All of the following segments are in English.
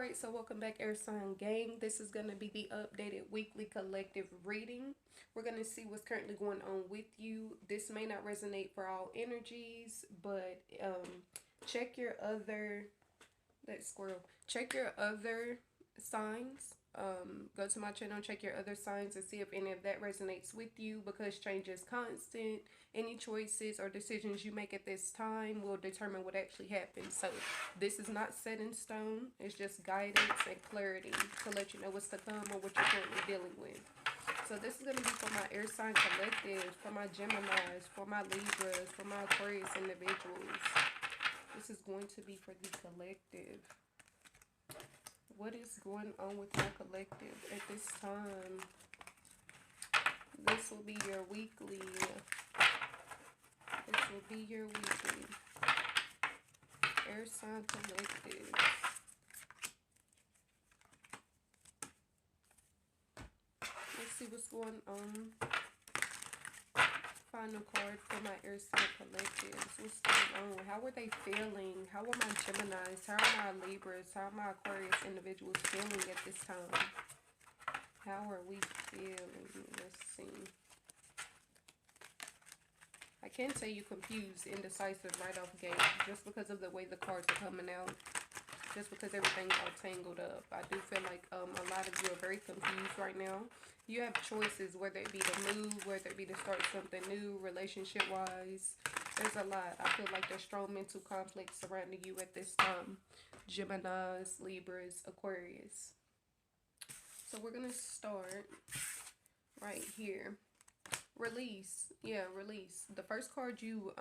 Alright, so welcome back, Air Sign Gang. This is going to be the updated weekly collective reading. We're going to see what's currently going on with you. This may not resonate for all energies, but check your other, that squirrel, check your other signs. Go to my channel, check your other signs and see if any of that resonates with you, because change is constant. Any choices or decisions you make at this time will determine what actually happens. So this is not set in stone. It's just guidance and clarity to let you know what's to come or what you're currently dealing with. So this is going to be for my air sign collective, for my Geminis, for my Libras, for my Aquarius individuals. This is going to be for the collective. What is going on with my collective at this time? This will be your weekly. This will be your weekly. Air sign collective. Let's see what's going on. Final card for my air sign collectives. What's going on? How are they feeling? How are my Geminis? How are my Libras? How are my Aquarius individuals feeling at this time? How are we feeling? Let's see. I can say you confused, indecisive right off gate, just because of the way the cards are coming out. Just because everything's all tangled up. I do feel like a lot of you are very confused right now. You have choices, whether it be to move, whether it be to start something new, relationship-wise. There's a lot. I feel like there's strong mental conflict surrounding you at this time. Geminis, Libras, Aquarius. So we're going to start right here. Release. Yeah, release. The first card you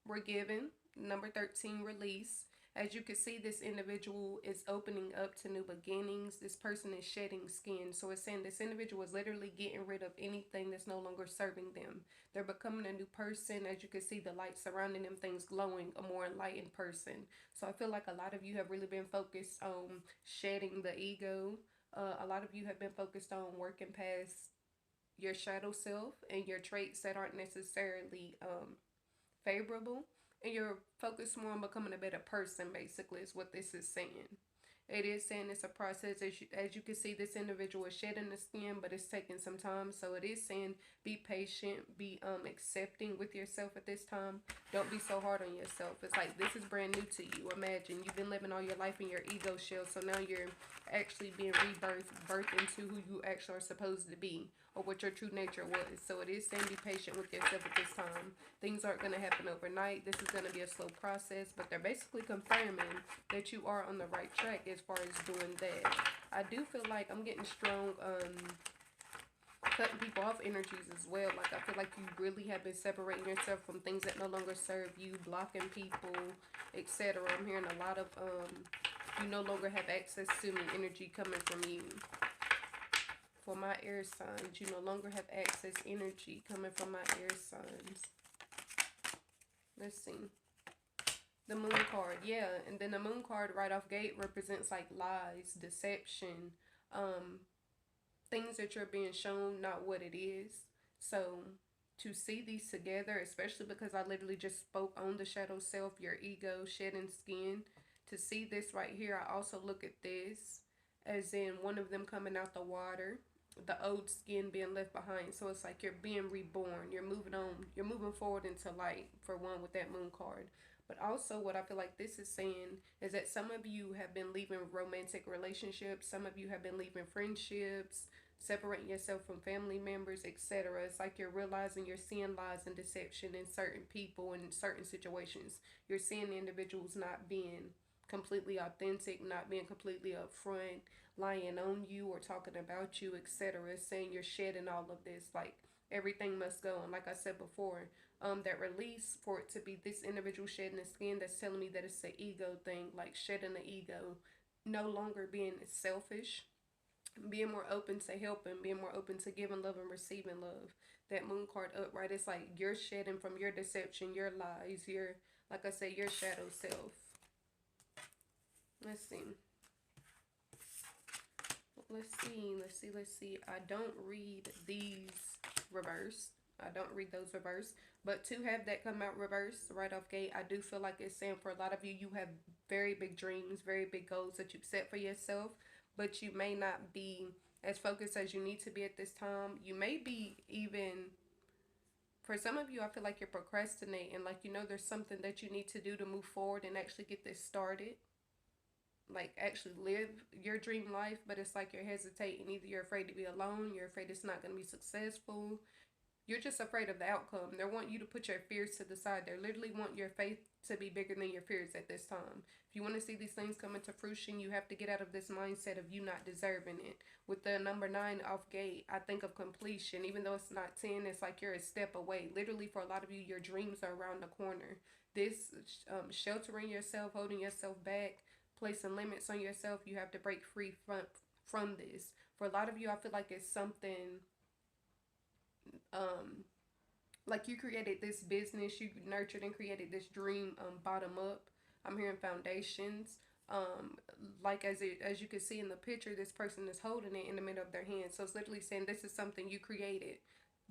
were given, number 13, release. As you can see, this individual is opening up to new beginnings. This person is shedding skin. So it's saying this individual is literally getting rid of anything that's no longer serving them. They're becoming a new person. As you can see, the light surrounding them, things glowing, a more enlightened person. So I feel like a lot of you have really been focused on shedding the ego. A lot of you have been focused on working past your shadow self and your traits that aren't necessarily favorable. And you're focused more on becoming a better person, basically, is what this is saying. It is saying it's a process. As you can see, this individual is shedding the skin, but it's taking some time. So it is saying be patient, be accepting with yourself at this time. Don't be so hard on yourself. It's like this is brand new to you. Imagine you've been living all your life in your ego shell, so now you're actually being birthed into who you actually are supposed to be, or what your true nature was. So it is saying be patient with yourself at this time. Things aren't going to happen overnight. This is going to be a slow process, but they're basically confirming that you are on the right track as far as doing that. I do feel like I'm getting strong cutting people off energies as well. Like I feel like you really have been separating yourself from things that no longer serve you, blocking people, etc. I'm hearing a lot of you no longer have access to me energy coming from you. For my air signs, you no longer have access energy coming from my air signs. Let's see. The moon card, yeah. And then the moon card right off gate represents like lies, deception, things that you're being shown, not what it is. So to see these together, especially because I literally just spoke on the shadow self, your ego, shedding skin. To see this right here, I also look at this as in one of them coming out the water, the old skin being left behind. So it's like you're being reborn. You're moving on. You're moving forward into light, for one, with that moon card. But also what I feel like this is saying is that some of you have been leaving romantic relationships. Some of you have been leaving friendships, separating yourself from family members, etc. It's like you're realizing you're seeing lies and deception in certain people and in certain situations. You're seeing individuals not being completely authentic, not being completely upfront, lying on you or talking about you, etc. Saying you're shedding all of this, like everything must go. And like I said before, that release, for it to be this individual shedding the skin, that's telling me that it's an ego thing, like shedding the ego, no longer being selfish, being more open to helping, being more open to giving love and receiving love. That moon card upright, it's like you're shedding from your deception, your lies, your, like I said, your shadow self. Let's see. Let's see. I don't read these reverse. I don't read those reverse. But to have that come out reverse right off gate, I do feel like it's saying for a lot of you, you have very big dreams, very big goals that you've set for yourself, but you may not be as focused as you need to be at this time. You may be even, for some of you, I feel like you're procrastinating. Like, you know, there's something that you need to do to move forward and actually get this started. Like, actually live your dream life, but it's like you're hesitating. Either you're afraid to be alone, you're afraid it's not going to be successful, you're just afraid of the outcome. They want you to put your fears to the side. They literally want your faith to be bigger than your fears at this time. If you want to see these things come into fruition, you have to get out of this mindset of you not deserving it. With the number 9 off gate, I think of completion. Even though it's not 10, it's like you're a step away. Literally, for a lot of you, your dreams are around the corner. This sheltering yourself, holding yourself back, placing limits on yourself, you have to break free from this. For a lot of you, I feel like it's something like you created this business, you nurtured and created this dream bottom up. I'm hearing foundations. Like as you can see in the picture, this person is holding it in the middle of their hand. So it's literally saying this is something you created.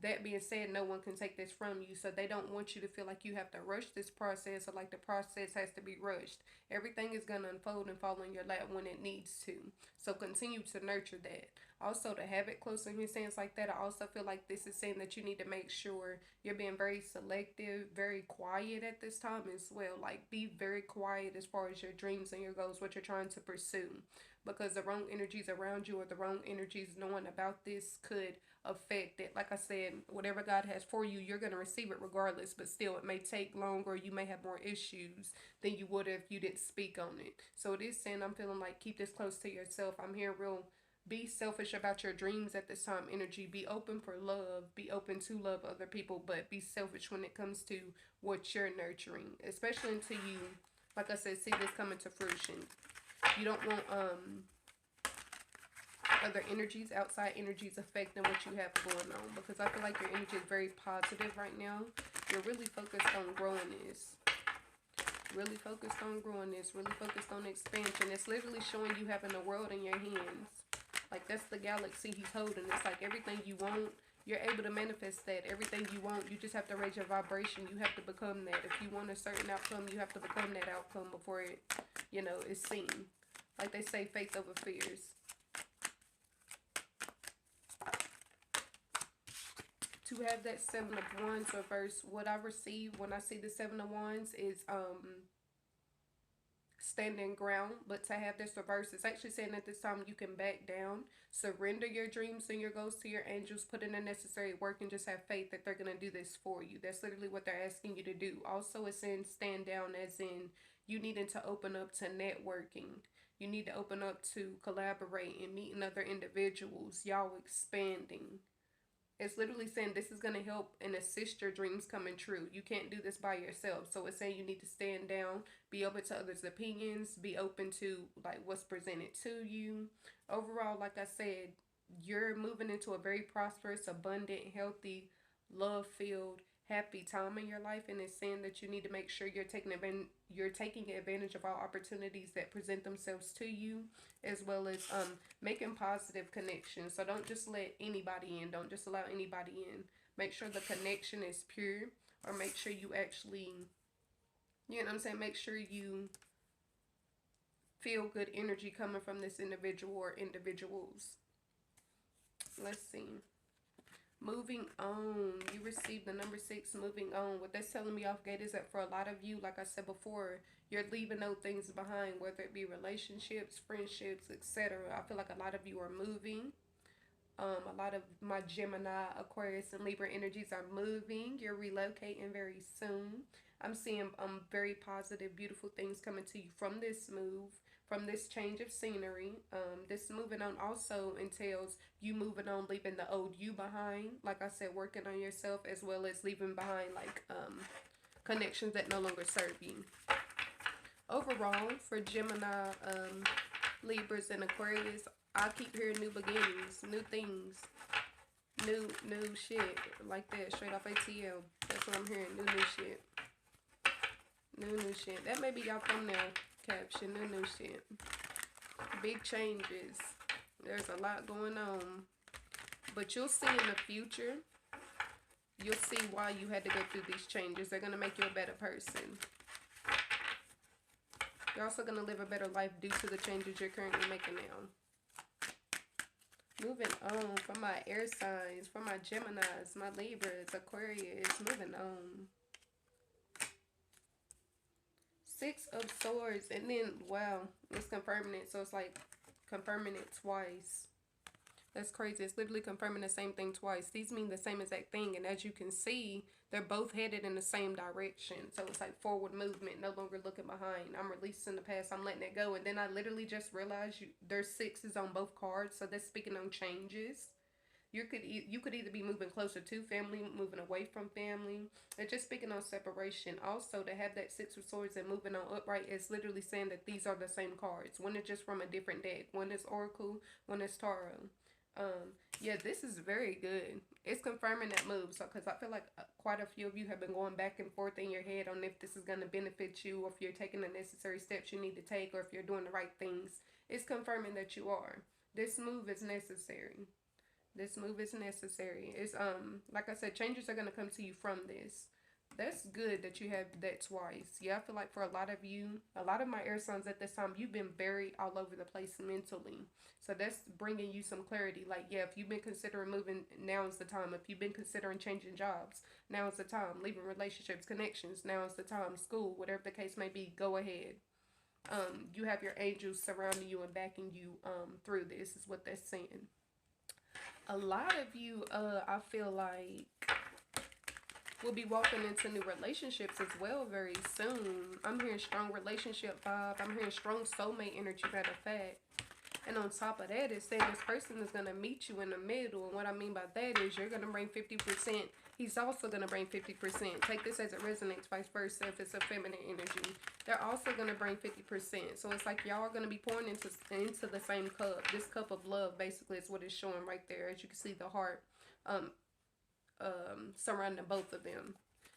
That being said, no one can take this from you. So they don't want you to feel like you have to rush this process, or like the process has to be rushed. Everything is going to unfold and fall in your lap when it needs to. So continue to nurture that. Also, to have it close in your hands like that, I also feel like this is saying that you need to make sure you're being very selective, very quiet at this time as well. Like, be very quiet as far as your dreams and your goals, what you're trying to pursue. Because the wrong energies around you, or the wrong energies knowing about this, could affect it. Like I said, whatever God has for you, you're going to receive it regardless, but still it may take longer. You may have more issues than you would if you didn't speak on it. So it is saying, I'm feeling like keep this close to yourself. I'm hearing real, be selfish about your dreams at this time energy. Be open for love, be open to love other people, but be selfish when it comes to what you're nurturing, especially until you, like I said, see this coming to fruition. You don't want other energies, outside energies affecting what you have going on, because I feel like your energy is very positive right now. You're really focused on growing this. Really focused on growing this. Really focused on expansion. It's literally showing you having the world in your hands. Like, that's the galaxy he's holding. It's like everything you want, you're able to manifest that. Everything you want, you just have to raise your vibration. You have to become that. If you want a certain outcome, you have to become that outcome before it, you know, is seen. Like they say, faith over fears. To have that 7 of Wands reverse, what I receive when I see the 7 of Wands is standing ground. But to have this reverse, it's actually saying at this time you can back down, surrender your dreams and your goals to your angels, put in the necessary work, and just have faith that they're going to do this for you. That's literally what they're asking you to do. Also, it's saying stand down, as in you needing to open up to networking. You need to open up to collaborate and meeting other individuals. Y'all expanding. It's literally saying this is going to help and assist your dreams coming true. You can't do this by yourself. So it's saying you need to stand down, be open to others' opinions, be open to like what's presented to you. Overall, like I said, you're moving into a very prosperous, abundant, healthy, love-filled, happy time in your life, and it's saying that you need to make sure you're taking advantage of all opportunities that present themselves to you, as well as making positive connections. So don't just let anybody in. Don't just allow anybody in. Make sure the connection is pure, or make sure you actually, you know what I'm saying, make sure you feel good energy coming from this individual or individuals. Let's see. Moving on, you received the number 6, moving on. What that's telling me off gate is that for a lot of you, like I said before, you're leaving those things behind, whether it be relationships, friendships, etc. I feel like a lot of you are moving. A lot of my Gemini, Aquarius, and Libra energies are moving. You're relocating very soon. I'm seeing very positive, beautiful things coming to you from this move, from this change of scenery. This moving on also entails you moving on, leaving the old you behind. Like I said, working on yourself, as well as leaving behind like connections that no longer serve you. Overall, for Gemini, Libras, and Aquarius, I keep hearing new beginnings, new things, new shit, like that, straight off ATL. That's what I'm hearing, new shit. New shit. That may be y'all thumbnail caption, new shit. Big changes. There's a lot going on. But you'll see in the future, you'll see why you had to go through these changes. They're going to make you a better person. You're also going to live a better life due to the changes you're currently making now. Moving on for my air signs, for my Geminis, my Libras, Aquarius, moving on. Six of Swords, and then, wow, it's confirming it, so it's like confirming it twice. That's crazy. It's literally confirming the same thing twice. These mean the same exact thing, and as you can see, they're both headed in the same direction. So it's like forward movement, no longer looking behind. I'm releasing the past, I'm letting it go. And then I literally just realized there's sixes on both cards, so that's speaking on changes. You could either be moving closer to family, moving away from family. It's just speaking on separation. Also, to have that Six of Swords and moving on upright is literally saying that these are the same cards. One is just from a different deck. One is Oracle, one is Tarot. Yeah, this is very good. It's confirming that move. So, because I feel like quite a few of you have been going back and forth in your head on if this is going to benefit you, or if you're taking the necessary steps you need to take, or if you're doing the right things. It's confirming that you are. This move is necessary. This move is necessary. It's, like I said, changes are going to come to you from this. That's good that you have that twice. Yeah, I feel like for a lot of you, a lot of my air signs at this time, you've been very all over the place mentally. So that's bringing you some clarity. Like, yeah, if you've been considering moving, now is the time. If you've been considering changing jobs, now is the time. Leaving relationships, connections, now is the time. School, whatever the case may be, go ahead. You have your angels surrounding you and backing you through this, is what that's saying. A lot of you, I feel like, will be walking into new relationships as well very soon. I'm hearing strong relationship vibe. I'm hearing strong soulmate energy, matter of fact. And on top of that, it's saying this person is going to meet you in the middle. And what I mean by that is you're going to bring 50%. He's also going to bring 50%. Take this as it resonates, vice versa, if it's a feminine energy. They're also going to bring 50%. So it's like y'all are going to be pouring into the same cup. This cup of love, basically, is what it's showing right there. As you can see, the heart surrounding both of them.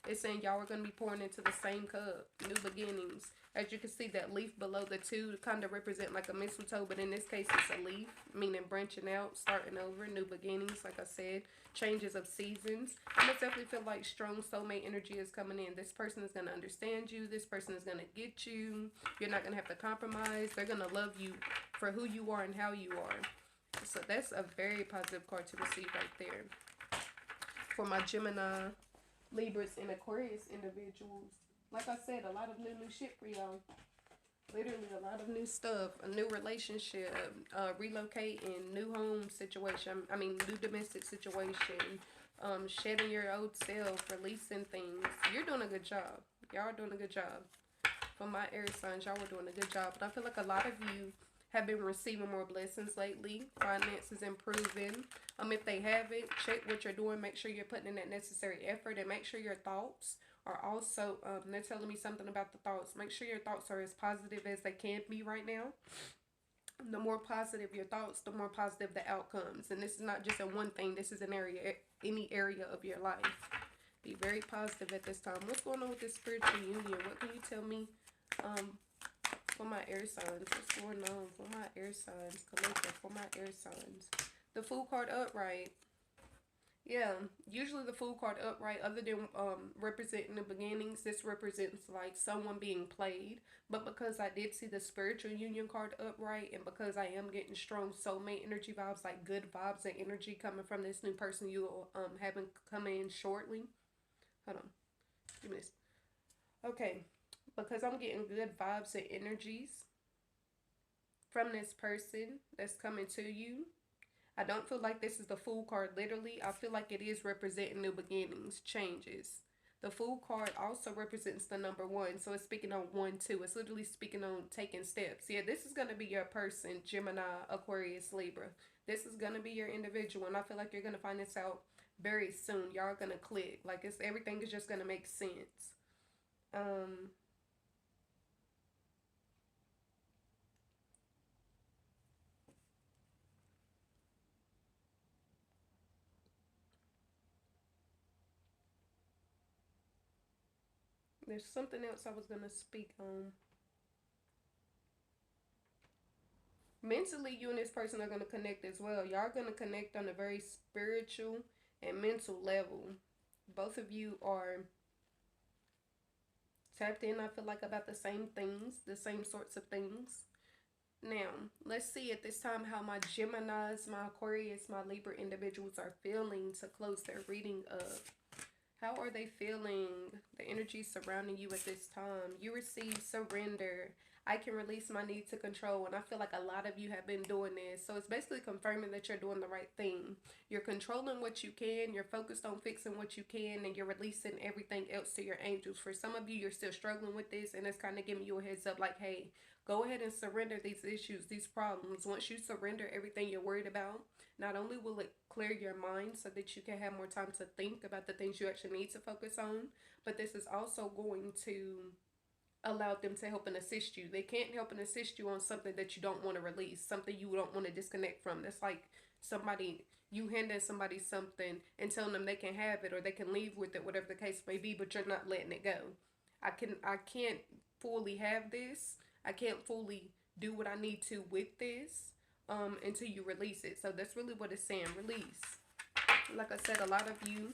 It's saying y'all are going to be pouring into the same cup. New beginnings. As you can see, that leaf below the two kind of represent like a mistletoe, but in this case, it's a leaf, meaning branching out, starting over, new beginnings, like I said, changes of seasons. And I definitely feel like strong soulmate energy is coming in. This person is going to understand you. This person is going to get you. You're not going to have to compromise. They're going to love you for who you are and how you are. So that's a very positive card to receive right there. For my Gemini, Libras, and Aquarius individuals, like I said, a lot of new shit for y'all. Literally a lot of new stuff. A new relationship, relocating, new home situation. I mean, new domestic situation. Shedding your old self, releasing things. You're doing a good job. Y'all are doing a good job. For my air signs, y'all were doing a good job. But I feel like a lot of you have been receiving more blessings lately. Finances improving. If they haven't, check what you're doing. Make sure you're putting in that necessary effort, and make sure your thoughts are also, they're telling me something about the thoughts. Make sure your thoughts are as positive as they can be right now. The more positive your thoughts, the more positive the outcomes. And this is not just a one thing. This is an area, any area of your life. Be very positive at this time. What's going on with this spiritual union? What can you tell me for my air signs? What's going on for my air signs? Collective, for my air signs. The Fool card upright. Yeah, usually the Fool card upright, other than representing the beginnings, this represents like someone being played. But because I did see the Spiritual Union card upright, and because I am getting strong soulmate energy vibes, like good vibes and energy coming from this new person you will having come in shortly. Hold on, give me this. Okay, because I'm getting good vibes and energies from this person that's coming to you. I don't feel like this is the Fool card literally. I feel like it is representing new beginnings, changes. The Fool card also represents the number 1. So it's speaking on 1, 2. It's literally speaking on taking steps. Yeah, this is going to be your person, Gemini, Aquarius, Libra. This is going to be your individual. And I feel like you're going to find this out very soon. Y'all are going to click. Like, everything is just going to make sense. There's something else I was going to speak on. Mentally, you and this person are going to connect as well. Y'all are going to connect on a very spiritual and mental level. Both of you are tapped in, I feel like, about the same things, the same sorts of things. Now, let's see at this time how my Geminis, my Aquarius, my Libra individuals are feeling to close their reading up. How are they feeling? The energy surrounding you at this time. You receive surrender. I can release my need to control. And I feel like a lot of you have been doing this. So it's basically confirming that you're doing the right thing. You're controlling what you can. You're focused on fixing what you can. And you're releasing everything else to your angels. For some of you, you're still struggling with this. And it's kind of giving you a heads up like, hey, go ahead and surrender these issues, these problems. Once you surrender everything you're worried about, not only will it clear your mind so that you can have more time to think about the things you actually need to focus on, but this is also going to allow them to help and assist you. They can't help and assist you on something that you don't want to release, something you don't want to disconnect from. That's like somebody, you handing somebody something and telling them they can have it or they can leave with it, whatever the case may be, but you're not letting it go. I can't fully have this. I can't fully do what I need to with this until you release it. So that's really what it's saying. Release. Like I said, a lot of you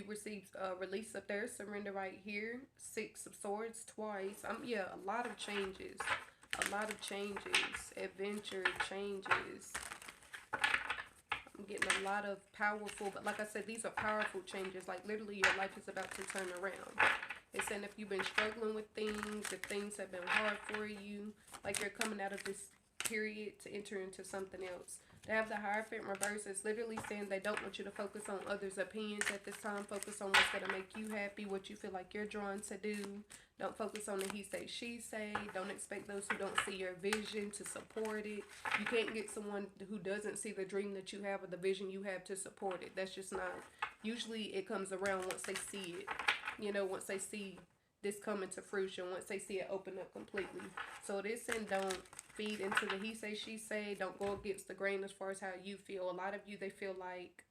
received a release up there. Surrender right here. 6 of Swords twice. Yeah, a lot of changes. A lot of changes. Adventure changes. I'm getting a lot of powerful, but like I said, these are powerful changes. Like literally your life is about to turn around. It's saying if you've been struggling with things, if things have been hard for you, like you're coming out of this period to enter into something else. They have the Hierophant reverse. It's literally saying they don't want you to focus on others' opinions at this time. Focus on what's going to make you happy, what you feel like you're drawn to do. Don't focus on the he say, she say. Don't expect those who don't see your vision to support it. You can't get someone who doesn't see the dream that you have or the vision you have to support it. That's just not. Usually it comes around once they see it. You know, once they see this coming to fruition, once they see it open up completely. So it is saying don't feed into the he say, she say. Don't go against the grain as far as how you feel. A lot of you, they feel like,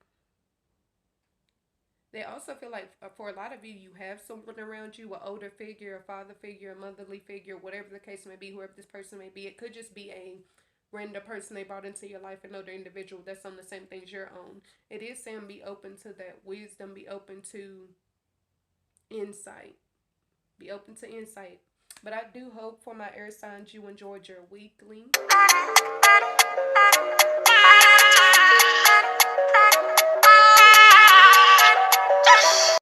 they also feel like for a lot of you, you have someone around you, an older figure, a father figure, a motherly figure, whatever the case may be, whoever this person may be. It could just be a random person they brought into your life, another individual that's on the same things you're on. It is saying be open to that wisdom, be open to insight. Be open to insight. But I do hope for my air signs you enjoyed your weekly.